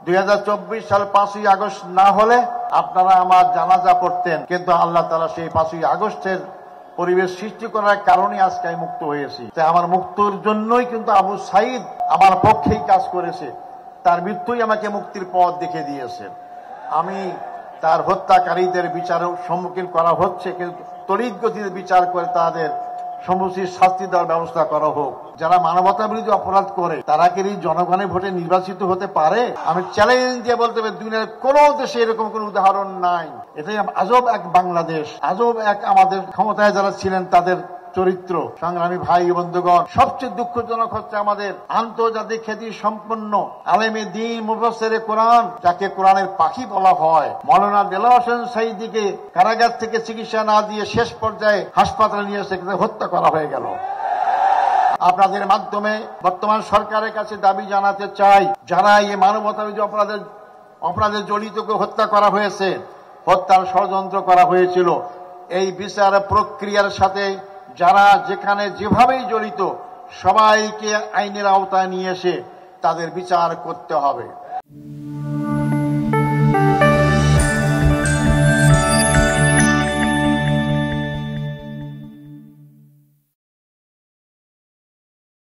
2024 সাল 5ই আগস্ট না হলে আপনারা আমার জানাজা পড়তেন, কিন্তু আল্লাহ তাআলা সেই 5ই আগস্টের পরিবেশ সৃষ্টি করার কারণে আজকে আমি মুক্ত হয়েছি। তাই আমার মুক্তির জন্যই কিন্তু আবু সাইদ আমার পক্ষেই কাজ করেছে, তার মৃত্যুই আমাকে মুক্তির পথ দেখিয়ে দিয়েছে। আমি তার হত্যাকারীদের বিচারের সম্মুখীন করা হচ্ছে, কিন্তু তড়িৎ গতিতে বিচার করে তাদের সমুচিত শাস্তি দেওয়ার ব্যবস্থা করা হোক। যারা মানবতা বিরোধী অপরাধ করে তারা কি জনগণের ভোটে নির্বাচিত হতে পারে? আমি চ্যালেঞ্জ দিয়ে বলতে পারি, দুনিয়ার কোন দেশে এরকম কোন উদাহরণ নাই। এটাই আজব এক বাংলাদেশ, আজব এক আমাদের ক্ষমতায় যারা ছিলেন তাদের চরিত্র। সংগ্রামী ভাই বন্ধুগণ, সবচেয়ে দুঃখজনক হচ্ছে আমাদের আন্তর্জাতিক খ্যাতি সম্পন্ন আলেমে দ্বীন মুফাসসিরে কোরআন, যাকে কোরআনের পাখি বলা হয়, মাওলানা দেলাওয়ার হোসেন সাঈদীকে কারাগার থেকে চিকিৎসা না দিয়ে শেষ পর্যায়ে হাসপাতালে নিয়ে এসে হত্যা করা হয়ে গেল। আপনাদের মাধ্যমে বর্তমান সরকারের কাছে দাবি জানাতে চাই, যারা এই মানবতাবিরোধী অপরাধে জড়িতকে হত্যা করা হয়েছে, হত্যার ষড়যন্ত্র করা হয়েছিল, এই বিচার প্রক্রিয়ার সাথে যারা যেখানে যেভাবেই জড়িত সবাইকে আইনের আওতায় নিয়ে এসে তাদের বিচার করতে হবে।